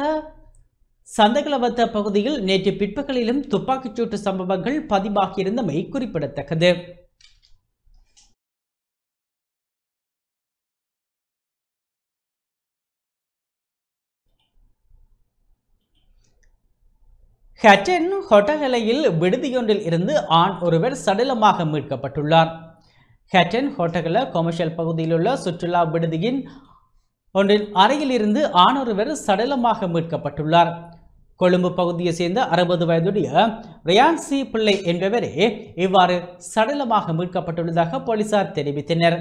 சந்தகலவத்த பகுதியில் நேற்று பிற்பகலிலும் துப்பாக்கிச்சூட்டு சம்பவங்கள் பதிவாகியிருந்தமை குறிப்பிடத்தக்கது. ஹட்டன் ஹொட்டகலையில் விடுதியொன்றில் இருந்து ஆண் ஒருவர் சடலமாக மீட்கப்பட்டுள்ளார். ஹட்டன் ஹொட்டகல கொமர்ஷியல் பகுதியில் உள்ள சுற்றுலா விடுதியின் ஒன்றின் அறையில் இருந்து ஆணொருவர் சடலமாக மீட்கப்பட்டுள்ளார். கொழும்பு பகுதியை சேர்ந்த 60 வயதுடைய ரியான்சி பிள்ளை என்பவரே இவ்வாறு சடலமாக மீட்கப்பட்டுள்ளதாக போலீசார் தெரிவித்தனர்.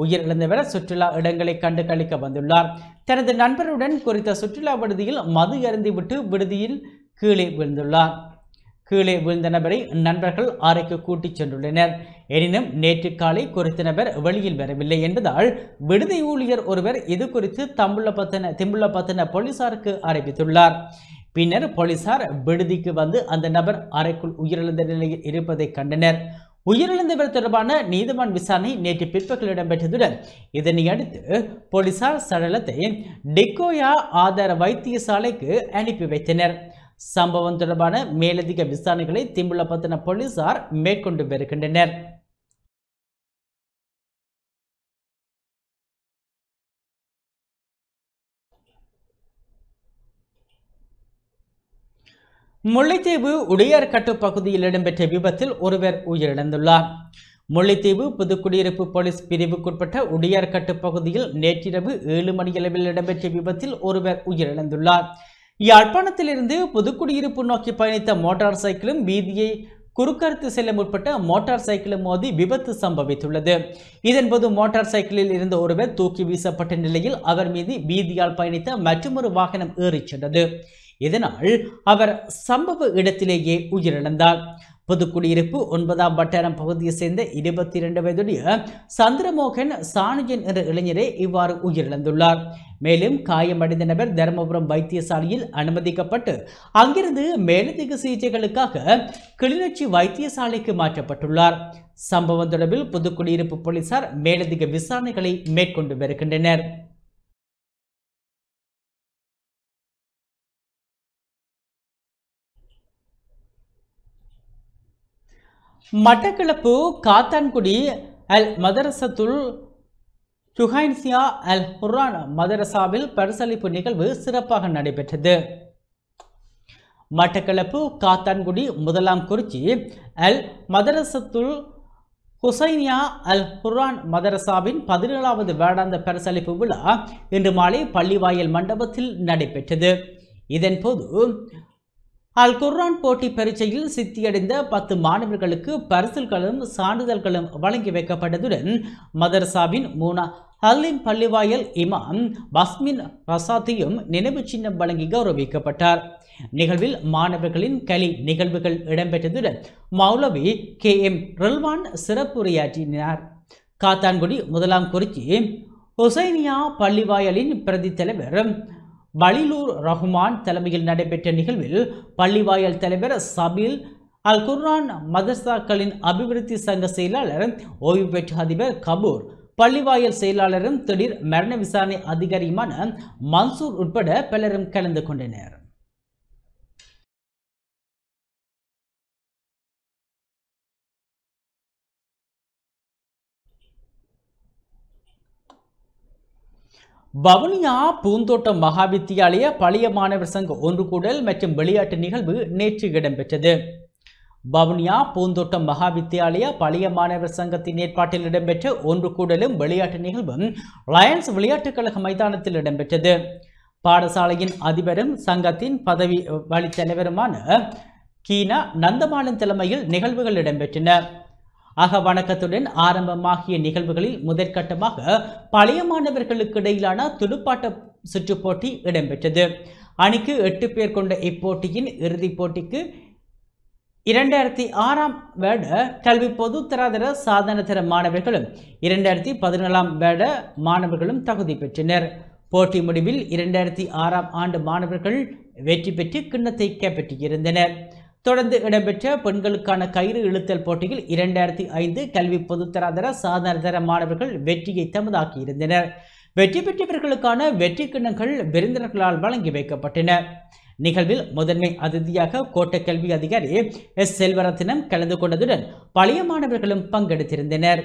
உயிரிழந்தவர் சுற்றுலா இடங்களை கண்டு கழிக்க வந்துள்ளார். தனது நண்பருடன் குறித்த சுற்றுலா விடுதியில் மது அருந்திவிட்டு விடுதியில் கீழே விழுந்துள்ளார். கீழே விழுந்த நபரை நண்பர்கள் அறைக்கு கூட்டிச் சென்றுள்ளனர். எனினும் நேற்று காலை குறித்த நபர் வெளியில் வரவில்லை என்பதால் விடுதி ஊழியர் ஒருவர் இது குறித்து திம்புள்ளபத்தன போலீசாருக்கு அறிவித்துள்ளார். பின்னர் போலீசார் விடுதிக்கு வந்து அந்த நபர் அறைக்குள் உயிரிழந்த நிலையில் இருப்பதை கண்டனர். உயிரிழந்தவர் தொடர்பான நீதிமன்ற விசாரணை நேற்று பிற்பகல் இடம்பெற்றதுடன் இதனை அடுத்து போலீசார் சடலத்தை டிக்கோயா ஆதார வைத்தியசாலைக்கு அனுப்பி வைத்தனர். சம்பவம் தொடர்பான மேலதிக விசாரணைகளை திம்புள்ளபத்தன போலீசார் மேற்கொண்டு வருகின்றனர். முல்லைத்தீவு உடையார்கட்டு பகுதியில் இடம்பெற்ற விபத்தில் ஒருவர் உயிரிழந்துள்ளார். முல்லைத்தீவு புதுக்குடியிருப்பு போலீஸ் பிரிவுக்குட்பட்ட உடையார்கட்டு பகுதியில் நேற்றிரவு 7 மணியளவில் இடம்பெற்ற விபத்தில் ஒருவர் உயிரிழந்துள்ளார். யாழ்ப்பாணத்திலிருந்து புதுக்குடியிருப்பு நோக்கி பயணித்த மோட்டார் சைக்கிளும் வீதியை குறுக்கறுத்து செல்ல முற்பட்ட மோட்டார் சைக்கிளும் மோதி விபத்து சம்பவித்துள்ளது. இதன்போது மோட்டார் சைக்கிளில் இருந்த ஒருவர் தூக்கி வீசப்பட்ட நிலையில் அவர் மீது வீதியால் பயணித்த மற்றொரு வாகனம் ஏறிச் சென்றது. இதனால் அவர் சம்பவ இடத்திலேயே உயிரிழந்தார். புதுக்குடியிருப்பு 9ஆம் வட்டாரம் பகுதியை சேர்ந்த 22 வயதுடைய சந்திரமோகன் சாணியன் என்ற இளைஞரே இவ்வாறு உயிரிழந்துள்ளார். மேலும் காயமடைந்த நபர் தருமபுரம் வைத்தியசாலையில் அனுமதிக்கப்பட்டு அங்கிருந்து மேலதிக சிகிச்சைகளுக்காக கிளிநொச்சி வைத்தியசாலைக்கு மாற்றப்பட்டுள்ளார். சம்பவம் தொடர்பில் புதுக்குடியிருப்பு போலீசார் மேலதிக விசாரணைகளை மேற்கொண்டு வருகின்றனர். மட்டக்களப்பு காத்தான்குடி அல் மதரசத்துல் சுஹைன்சியா அல் குர்ஆன் மதரசாவில் பரிசளிப்பு நிகழ்வு சிறப்பாக நடைபெற்றது. மட்டக்களப்பு காத்தான்குடி முதலாம் குறிச்சி அல் மதரசத்துல் ஹுசைனியா அல் குர்ஆன் மதரசாவின் 17வது வருடாந்த பரிசளிப்பு விழா இன்று மாலை பள்ளிவாயல் மண்டபத்தில் நடைபெற்றது. இதன்போது அல் குர்ஆன் போட்டி பரீட்சையில் சித்தியடைந்த 10 மாணவர்களுக்கு பரிசுகளும் சான்றிதழ்களும் வழங்கி வைக்கப்பட்டதுடன் மதரசாவின் ஹல்லிம் பள்ளிவாயல் இமாம் பஸ்மின் ரசாத்தியும் நினைவு சின்னம் வழங்கி கௌரவிக்கப்பட்டார். நிகழ்வில் மாணவர்களின் கலை நிகழ்வுகள் இடம்பெற்றதுடன் மௌலவி KM ரில்வான் சிறப்புரையாற்றினார். காத்தான்குடி முதலாம் குறிச்சி ஹுசைனியா பள்ளிவாயலின் பிரதி தலைவர் வலிலூர் ரஹ்மான் தலைமையில் நடைபெற்ற நிகழ்வில் பள்ளிவாயல் தலைவர் சபீல் அல் குர்ஆன் மதரசாக்களின் அபிவிருத்தி சங்க செயலாளர் ஓய்வு பெற்ற அதிபர் கபூர் பள்ளிவாயல் செயலாளரும் திடீர் மரண விசாரணை அதிகாரியுமான மன்சூர் உட்பட பலரும் கலந்து கொண்டனர். வவுனியா பூந்தோட்டம் மகாவித்தியாலய பழைய மாணவர் சங்க ஒன்று கூடல் மற்றும் விளையாட்டு நிகழ்வு நேற்று இடம்பெற்றது. வவுனியா பூந்தோட்டம் மகாவித்தியாலய பழைய மாணவர் சங்கத்தின் ஏற்பாட்டில் இடம்பெற்ற ஒன்று கூடலும் விளையாட்டு நிகழ்வும் லயன்ஸ் விளையாட்டுக் கழக மைதானத்தில் இடம்பெற்றது. பாடசாலையின் அதிபரும் சங்கத்தின் பதவி வழி தலைவருமான கீனா நந்தமாலன் தலைமையில் நிகழ்வுகள் இடம்பெற்றன. வணக்கத்துடன் ஆரம்பமாகிய நிகழ்வுகளில் முதற்கட்டமாக பழைய மாணவர்களுக்கு இடையிலான துடுப்பாட்ட சுற்று போட்டி இடம்பெற்றது. அணிக்கு 8 பேர் கொண்ட இப்போட்டியின் இறுதிப் போட்டிக்கு 2006ஆம் வருட கல்வி பொதுத்தராதர சாதனதர மாணவர்களும் 2017ஆம் வருட மாணவர்களும் தகுதி பெற்றனர். போட்டி முடிவில் 2006ஆம் ஆண்டு மாணவர்கள் வெற்றி பெற்று கிண்ணத்தை கைப்பற்றியிருந்தனர். தொடர்ந்து இடம்பெற்ற பெண்களுக்கான கயிறு இழுத்தல் போட்டியில் 2005 கல்வி பொதுத்தராதர சாதனதர மாணவர்கள் வெற்றியை தமதாக்கியிருந்தனர். வெற்றி பெற்றவர்களுக்கான வெற்றி கிண்ணங்கள் விருந்தினர்களால் வழங்கி வைக்கப்பட்டன. நிகழ்வில் முதன்மை அதிதியாக கோட்ட கல்வி அதிகாரி எஸ் செல்வரத்தினம் கலந்து கொண்டதுடன் பழைய மாணவர்களும் பங்கெடுத்திருந்தனர்.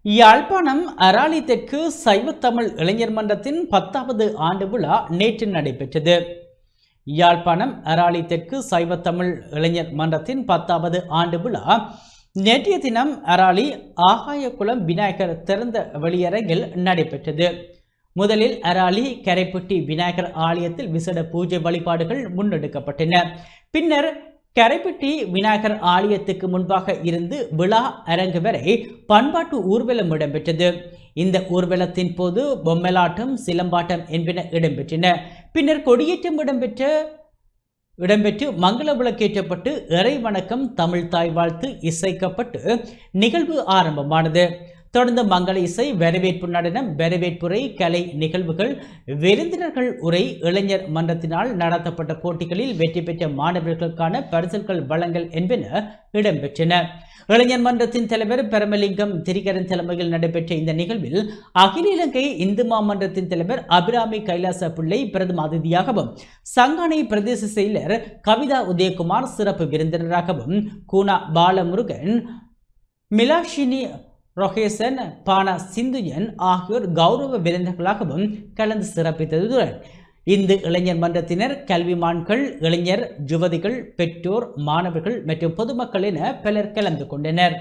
யாழ்ப்பாணம் அராலி தெற்கு சைவ தமிழ் இளைஞர் மன்றத்தின் 10வது ஆண்டு விழா நேற்று நடைபெற்றது. யாழ்ப்பாணம் அராலி தெற்கு சைவ தமிழ் இளைஞர் மன்றத்தின் 10வது ஆண்டு விழா நேற்றைய தினம் அராலி ஆகாயகுளம் விநாயகர் திறந்த வெளியரங்கில் நடைபெற்றது. முதலில் அராலி கரைப்பட்டி விநாயகர் ஆலயத்தில் விசேட பூஜை வழிபாடுகள் முன்னெடுக்கப்பட்டன. பின்னர் கரைப்பட்டி விநாயகர் ஆலயத்துக்கு முன்பாக இருந்து விழா அரங்கு வரை பண்பாட்டு ஊர்வலம் இடம்பெற்றது. இந்த ஊர்வலத்தின் போது பொம்மலாட்டம், சிலம்பாட்டம் என்பன இடம்பெற்றன. பின்னர் கொடியேற்றம் இடம்பெற்று மங்கள விளக்கேற்றப்பட்டு இறை வணக்கம், தமிழ் தாய் வாழ்த்து இசைக்கப்பட்டு நிகழ்வு ஆரம்பமானது. தொடர்ந்து மங்கள இசை, வரவேற்பு நடனம், வரவேற்புரை, கலை நிகழ்வுகள், விருந்தினர்கள் உரை, இளைஞர் மன்றத்தினால் நடத்தப்பட்ட போட்டிகளில் வெற்றி பெற்ற மாணவர்களுக்கான பரிசுகள் வழங்கல் என்பன இடம்பெற்றன. இளைஞர் மன்றத்தின் தலைவர் பரமலிங்கம் திரிகரன் தலைமையில் நடைபெற்ற இந்த நிகழ்வில் அகில இலங்கை இந்து மாமன்றத்தின் தலைவர் அபிராமி கைலாச பிள்ளை பிரதம அதிதியாகவும், சங்கானை பிரதேச செயலர் கவிதா உதயகுமார் சிறப்பு விருந்தினராகவும், கூனா பாலமுருகன், மிலாஷினி ரொஹேசன், பானா சிந்துயன் ஆகியோர் கௌரவ விருந்தினர்களாகவும் கலந்து சிறப்பித்ததுடன் இந்து இளைஞர் மன்றத்தினர், கல்விமான்கள், இளைஞர், யுவதிகள், பெற்றோர், மாணவர்கள் மற்றும் பொதுமக்கள் என பலர் கலந்து கொண்டனர்.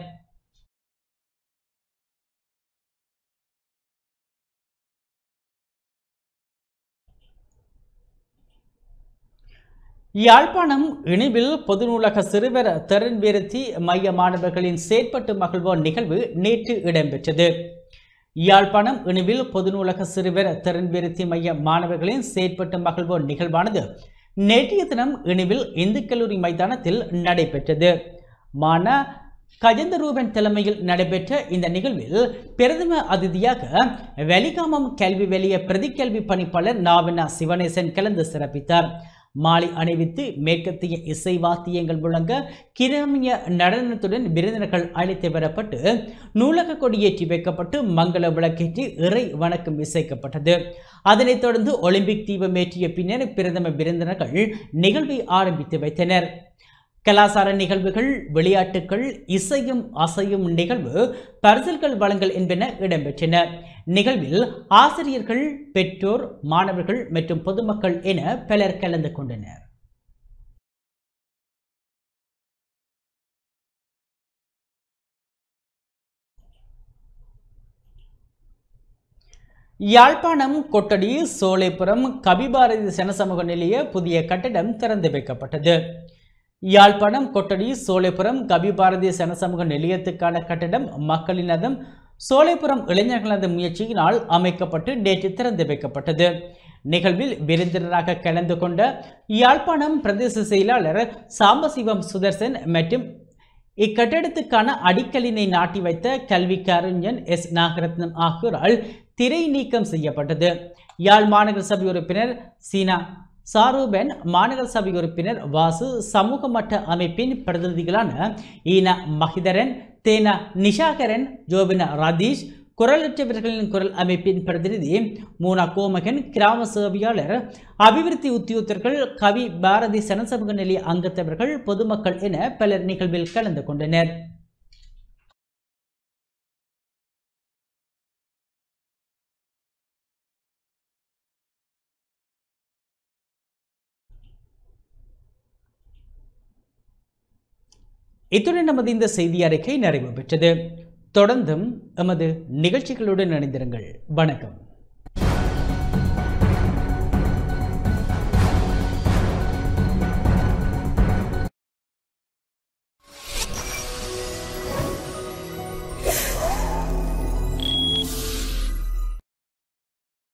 யாழ்ப்பாணம் இணைவில் பொது நூலக சிறுவர் திறன்விருத்தி மைய மாணவர்களின் செயற்பட்டு மகிழ்வோர் நிகழ்வு நேற்று இடம்பெற்றது. யாழ்ப்பாணம் இணைவில் பொது நூலக சிறுவர் திறன்விருத்தி மைய மாணவர்களின் செயற்பட்டு மகிழ்வோர் நிகழ்வானது நேற்றைய தினம் இணைவில் இந்து கல்லூரி மைதானத்தில் நடைபெற்றது. மானா கஜந்தரூபன் தலைமையில் நடைபெற்ற இந்த நிகழ்வில் பிரதம அதிதியாக வெலிகாமம் கல்வி வெளிய பிரதிக்கல்வி பணிப்பாளர் நாவண்ணா சிவனேசன் கலந்து சிறப்பித்தார். மாலை அணிவித்து மேற்கத்திய இசை வாத்தியங்கள் முழங்க கிராமிய நடனத்துடன் விருந்தினர்கள் அழைத்து வரப்பட்டு நூலக கொடியேற்றி வைக்கப்பட்டு மங்கள விளக்கேற்றி இறை வணக்கம் இசைக்கப்பட்டது. அதனைத் தொடர்ந்து ஒலிம்பிக் தீபம் ஏற்றிய பின்னர் பிரதம விருந்தினர்கள் நிகழ்வை ஆரம்பித்து வைத்தனர். கலாசார நிகழ்வுகள், விளையாட்டுகள், இசையும் அசையும் நிகழ்வு, பரிசல்கள் வழங்கல் என்பன இடம்பெற்றன. நிகழ்வில் ஆசிரியர்கள், பெற்றோர், மாணவர்கள் மற்றும் பொதுமக்கள் என பலர் கலந்து கொண்டனர். யாழ்ப்பாணம் கொட்டடி சோலைப்புரம் கவிபாரதி சனசமூக நிலைய புதிய கட்டடம் திறந்து வைக்கப்பட்டது. யாழ்ப்பாணம் கொட்டடி சோலைப்புரம் கவிபாரதி சனசமூக நிலையத்துக்கான கட்டடம் மக்களினதும் சோலைப்புரம் இளைஞர்களது முயற்சியினால் அமைக்கப்பட்டு நேற்று திறந்து வைக்கப்பட்டது. நிகழ்வில் விருந்தினராக கலந்து கொண்ட யாழ்ப்பாணம் பிரதேச செயலாளர் சாம்பசிவம் சுதர்சன் மற்றும் இக்கட்டடத்துக்கான அடிக்கலினை நாட்டி வைத்த கல்வி கருஞன் எஸ் நாகரத்னம் ஆகியோரால் திரை நீக்கம் செய்யப்பட்டது. யாழ் மாநகர சபை உறுப்பினர் சீனா சாரூபன், மாநகர சபை உறுப்பினர் வாசு, சமூக மட்ட அமைப்பின் பிரதிநிதிகளான ஈனா மஹிதரன், தேனா நிஷாகரன், ஜோபினா ரதீஷ், குரலற்றவர்களின் குரல் அமைப்பின் பிரதிநிதி மூனா கோமகன், கிராம சேவையாளர், அபிவிருத்தி உத்தியோகத்தர்கள், கவி பாரதி சனசமூக நிலைய அங்கத்தவர்கள், பொதுமக்கள் என பலர் நிகழ்வில் கலந்து கொண்டனர். இத்துடன் நமது இந்த செய்தி அறிக்கை நிறைவு பெற்றது. தொடர்ந்தும் எமது நிகழ்ச்சிகளுடன் இணைந்திருங்கள். வணக்கம்.